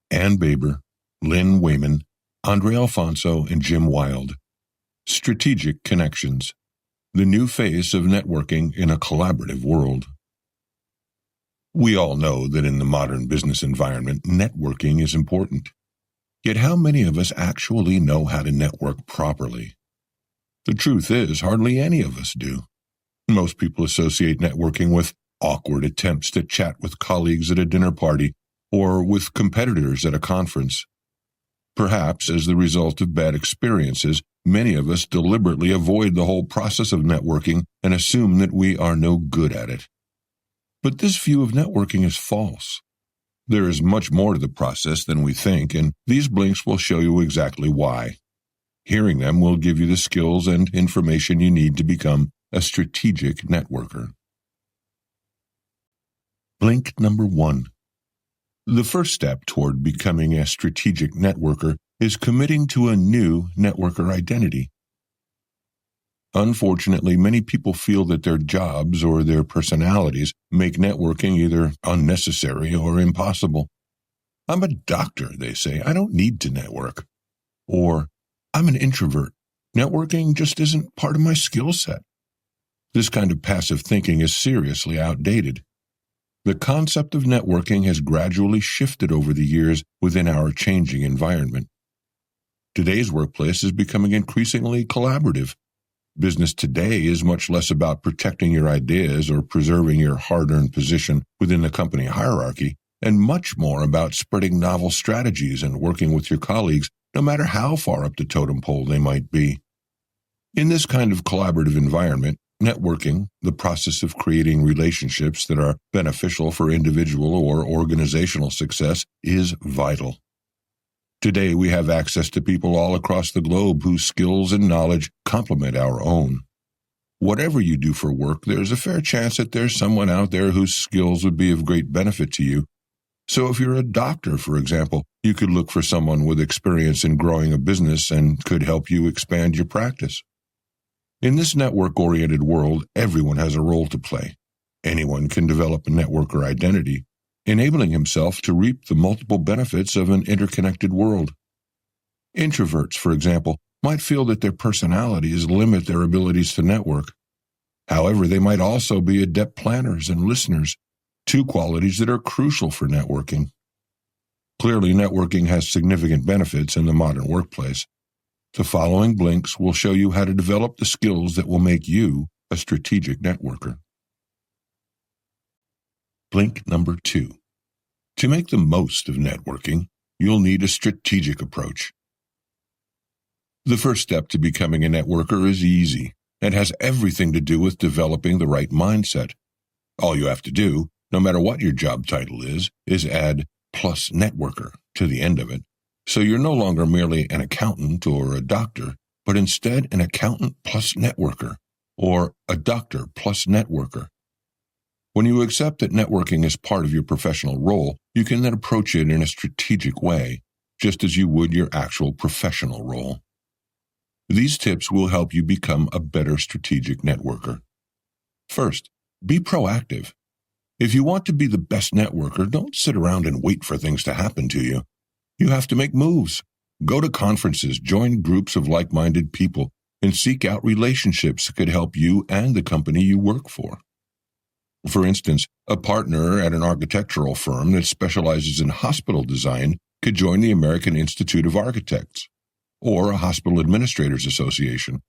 Ann Baber, Lynn Wayman, Andre Alfonso, and Jim Wild. Strategic Connections, the new face of networking in a collaborative world. We all know that in the modern business environment, networking is important. Yet how many of us actually know how to network properly? The truth is, hardly any of us do. Most people associate networking with awkward attempts to chat with colleagues at a dinner party or with competitors at a conference. Perhaps as the result of bad experiences, many of us deliberately avoid the whole process of networking and assume that we are no good at it. But this view of networking is false. There is much more to the process than we think, and these blinks will show you exactly why. Hearing them will give you the skills and information you need to become a strategic networker. Blink number 1. The first step toward becoming a strategic networker is committing to a new networker identity. Unfortunately, many people feel that their jobs or their personalities make networking either unnecessary or impossible. I'm a doctor, they say. I don't need to network. Or, I'm an introvert. Networking just isn't part of my skill set. This kind of passive thinking is seriously outdated. The concept of networking has gradually shifted over the years within our changing environment. Today's workplace is becoming increasingly collaborative. Business today is much less about protecting your ideas or preserving your hard-earned position within the company hierarchy, and much more about spreading novel strategies and working with your colleagues, no matter how far up the totem pole they might be. In this kind of collaborative environment, networking, the process of creating relationships that are beneficial for individual or organizational success, is vital. Today, we have access to people all across the globe whose skills and knowledge complement our own. Whatever you do for work, there's a fair chance that there's someone out there whose skills would be of great benefit to you. So if you're a doctor, for example, you could look for someone with experience in growing a business and could help you expand your practice. In this network-oriented world, everyone has a role to play. Anyone can develop a networker identity, enabling himself to reap the multiple benefits of an interconnected world. Introverts, for example, might feel that their personalities limit their abilities to network. However, they might also be adept planners and listeners, two qualities that are crucial for networking. Clearly, networking has significant benefits in the modern workplace. The following blinks will show you how to develop the skills that will make you a strategic networker. Blink number 2. To make the most of networking, you'll need a strategic approach. The first step to becoming a networker is easy and has everything to do with developing the right mindset. All you have to do, no matter what your job title is add plus networker to the end of it. So you're no longer merely an accountant or a doctor, but instead an accountant plus networker, or a doctor plus networker. When you accept that networking is part of your professional role, you can then approach it in a strategic way, just as you would your actual professional role. These tips will help you become a better strategic networker. First, be proactive. If you want to be the best networker, don't sit around and wait for things to happen to you. You have to make moves. Go to conferences, join groups of like-minded people, and seek out relationships that could help you and the company you work for. For instance, a partner at an architectural firm that specializes in hospital design could join the American Institute of Architects or a Hospital Administrators Association.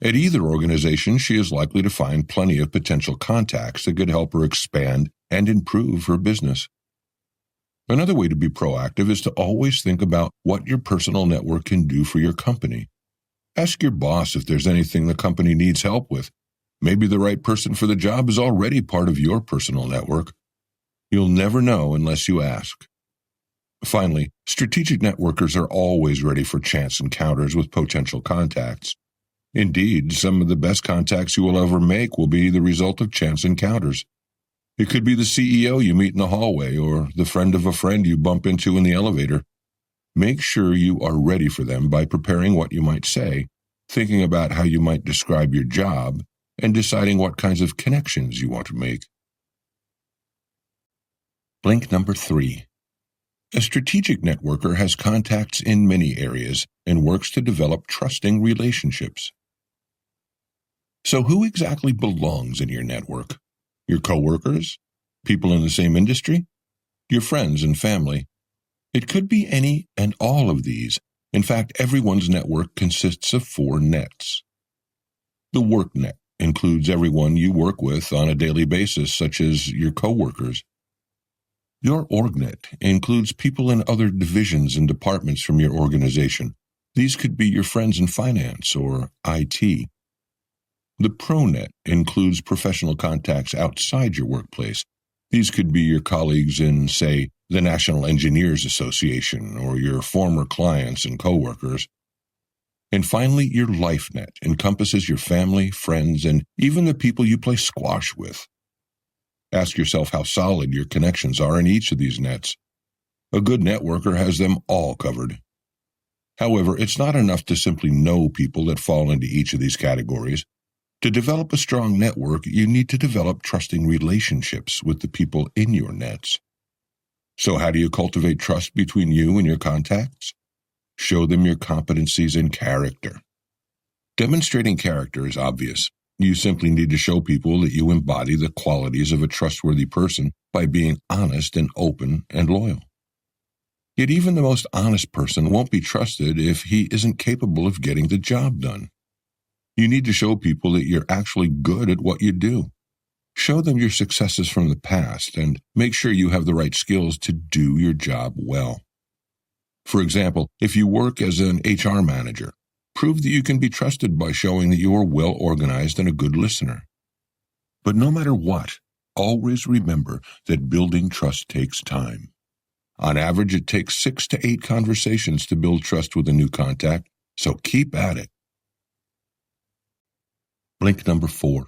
At either organization, she is likely to find plenty of potential contacts that could help her expand and improve her business. Another way to be proactive is to always think about what your personal network can do for your company. Ask your boss if there's anything the company needs help with. Maybe the right person for the job is already part of your personal network. You'll never know unless you ask. Finally, strategic networkers are always ready for chance encounters with potential contacts. Indeed, some of the best contacts you will ever make will be the result of chance encounters. It could be the CEO you meet in the hallway or the friend of a friend you bump into in the elevator. Make sure you are ready for them by preparing what you might say, thinking about how you might describe your job, and deciding what kinds of connections you want to make. Blink number 3. A strategic networker has contacts in many areas and works to develop trusting relationships. So who exactly belongs in your network? Your coworkers? People in the same industry? Your friends and family? It could be any and all of these. In fact, everyone's network consists of 4 nets. The work net includes everyone you work with on a daily basis, such as your coworkers. Your org net includes people in other divisions and departments from your organization. These could be your friends in finance or IT. The pro net includes professional contacts outside your workplace. These could be your colleagues in, say, the National Engineers Association or your former clients and coworkers. And finally, your life net encompasses your family, friends, and even the people you play squash with. Ask yourself how solid your connections are in each of these nets. A good networker has them all covered. However, it's not enough to simply know people that fall into each of these categories. To develop a strong network, you need to develop trusting relationships with the people in your nets. So how do you cultivate trust between you and your contacts? Show them your competencies and character. Demonstrating character is obvious. You simply need to show people that you embody the qualities of a trustworthy person by being honest and open and loyal. Yet even the most honest person won't be trusted if he isn't capable of getting the job done. You need to show people that you're actually good at what you do. Show them your successes from the past and make sure you have the right skills to do your job well. For example, if you work as an HR manager, prove that you can be trusted by showing that you are well organized and a good listener. But no matter what, always remember that building trust takes time. On average, it takes 6 to 8 conversations to build trust with a new contact, so keep at it. Blink number 4.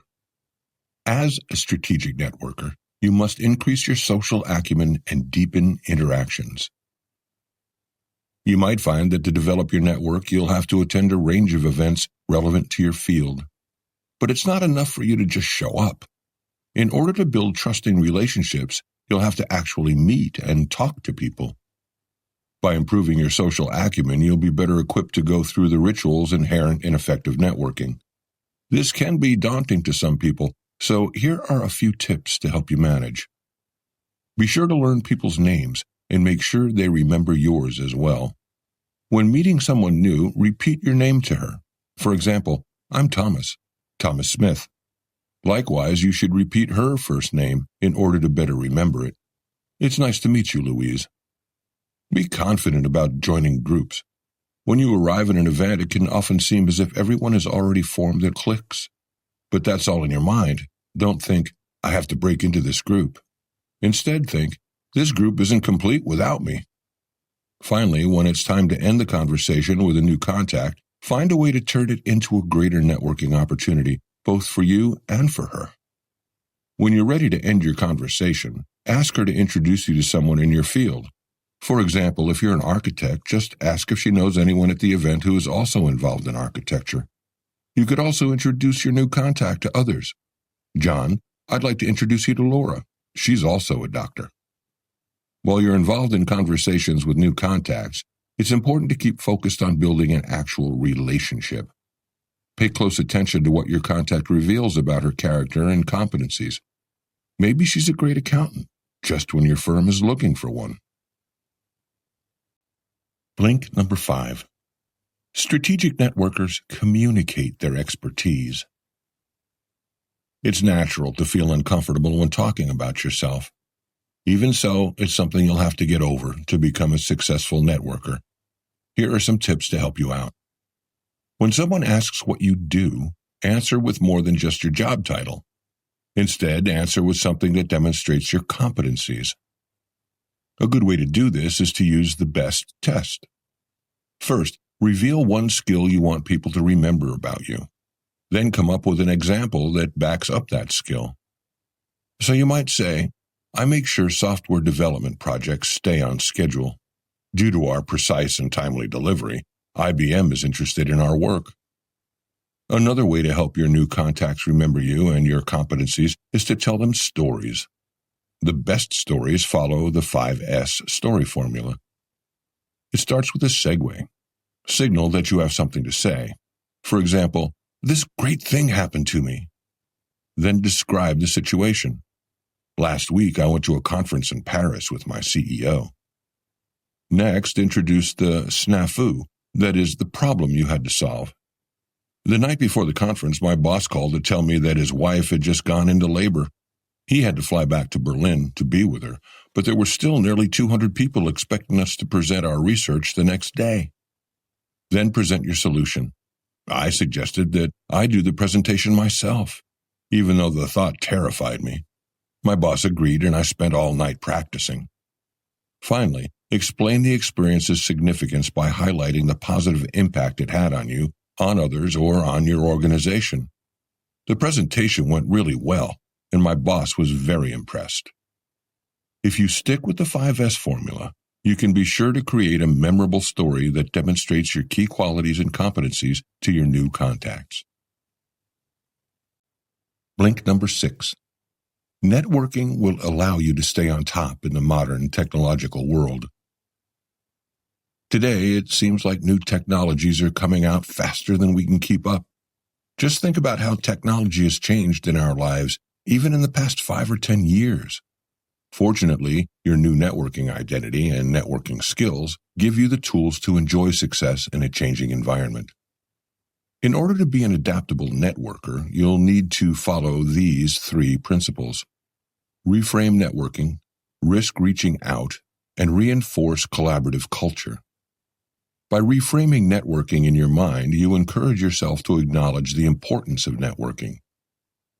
As a strategic networker, you must increase your social acumen and deepen interactions. You might find that to develop your network, you'll have to attend a range of events relevant to your field. But it's not enough for you to just show up. In order to build trusting relationships, you'll have to actually meet and talk to people. By improving your social acumen, you'll be better equipped to go through the rituals inherent in effective networking. This can be daunting to some people, so here are a few tips to help you manage. Be sure to learn people's names and make sure they remember yours as well. When meeting someone new, repeat your name to her. For example, I'm Thomas Smith. Likewise, you should repeat her first name in order to better remember it. It's nice to meet you, Louise. Be confident about joining groups. When you arrive at an event, it can often seem as if everyone has already formed their cliques. But that's all in your mind. Don't think, I have to break into this group. Instead, think, this group isn't complete without me. Finally, when it's time to end the conversation with a new contact, find a way to turn it into a greater networking opportunity, both for you and for her. When you're ready to end your conversation, ask her to introduce you to someone in your field. For example, if you're an architect, just ask if she knows anyone at the event who is also involved in architecture. You could also introduce your new contact to others. John, I'd like to introduce you to Laura. She's also a doctor. While you're involved in conversations with new contacts, it's important to keep focused on building an actual relationship. Pay close attention to what your contact reveals about her character and competencies. Maybe she's a great accountant, just when your firm is looking for one. Blink number 5. Strategic networkers communicate their expertise. It's natural to feel uncomfortable when talking about yourself. Even so, it's something you'll have to get over to become a successful networker. Here are some tips to help you out. When someone asks what you do, answer with more than just your job title. Instead, answer with something that demonstrates your competencies. A good way to do this is to use the BEST test. First, reveal one skill you want people to remember about you. Then come up with an example that backs up that skill. So you might say, I make sure software development projects stay on schedule. Due to our precise and timely delivery, IBM is interested in our work. Another way to help your new contacts remember you and your competencies is to tell them stories. The best stories follow the 5S story formula. It starts with a segue. Signal that you have something to say. For example, "This great thing happened to me." Then describe the situation. "Last week I went to a conference in Paris with my CEO." Next, introduce the snafu, that is, the problem you had to solve. "The night before the conference, my boss called to tell me that his wife had just gone into labor. He had to fly back to Berlin to be with her, but there were still nearly 200 people expecting us to present our research the next day." Then present your solution. "I suggested that I do the presentation myself, even though the thought terrified me. My boss agreed, and I spent all night practicing." Finally, explain the experience's significance by highlighting the positive impact it had on you, on others, or on your organization. "The presentation went really well, and my boss was very impressed." If you stick with the 5S formula, you can be sure to create a memorable story that demonstrates your key qualities and competencies to your new contacts. Blink number 6. Networking will allow you to stay on top in the modern technological world. Today, it seems like new technologies are coming out faster than we can keep up. Just think about how technology has changed in our lives, even in the past 5 or 10 years. Fortunately, your new networking identity and networking skills give you the tools to enjoy success in a changing environment. In order to be an adaptable networker, you'll need to follow these 3 principles. Reframe networking, risk reaching out, and reinforce collaborative culture. By reframing networking in your mind, you encourage yourself to acknowledge the importance of networking.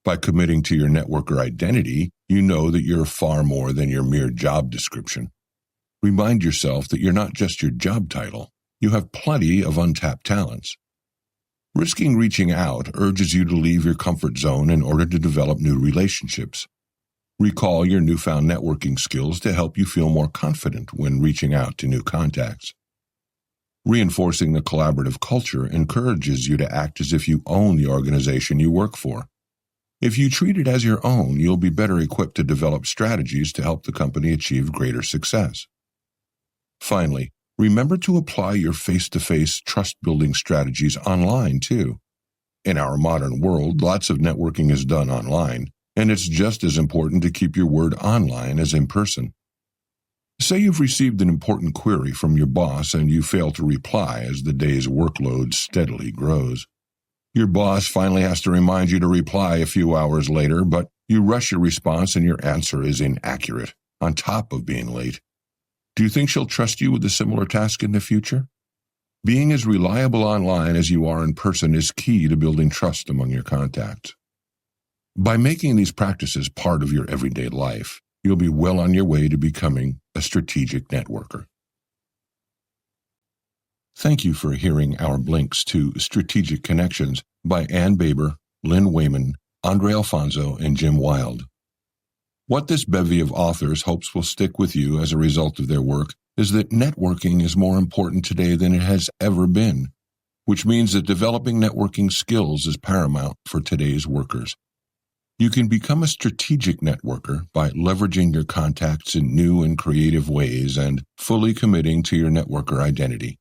By committing to your networker identity, you know that you're far more than your mere job description. Remind yourself that you're not just your job title. You have plenty of untapped talents. Risking reaching out urges you to leave your comfort zone in order to develop new relationships. Recall your newfound networking skills to help you feel more confident when reaching out to new contacts. Reinforcing the collaborative culture encourages you to act as if you own the organization you work for. If you treat it as your own, you'll be better equipped to develop strategies to help the company achieve greater success. Finally, remember to apply your face-to-face trust-building strategies online, too. In our modern world, lots of networking is done online, and it's just as important to keep your word online as in person. Say you've received an important query from your boss and you fail to reply as the day's workload steadily grows. Your boss finally has to remind you to reply a few hours later, but you rush your response and your answer is inaccurate, on top of being late. Do you think she'll trust you with a similar task in the future? Being as reliable online as you are in person is key to building trust among your contacts. By making these practices part of your everyday life, you'll be well on your way to becoming a strategic networker. Thank you for hearing our blinks to Strategic Connections by Ann Baber, Lynn Wayman, Andre Alfonso, and Jim Wild. What this bevy of authors hopes will stick with you as a result of their work is that networking is more important today than it has ever been, which means that developing networking skills is paramount for today's workers. You can become a strategic networker by leveraging your contacts in new and creative ways and fully committing to your networker identity.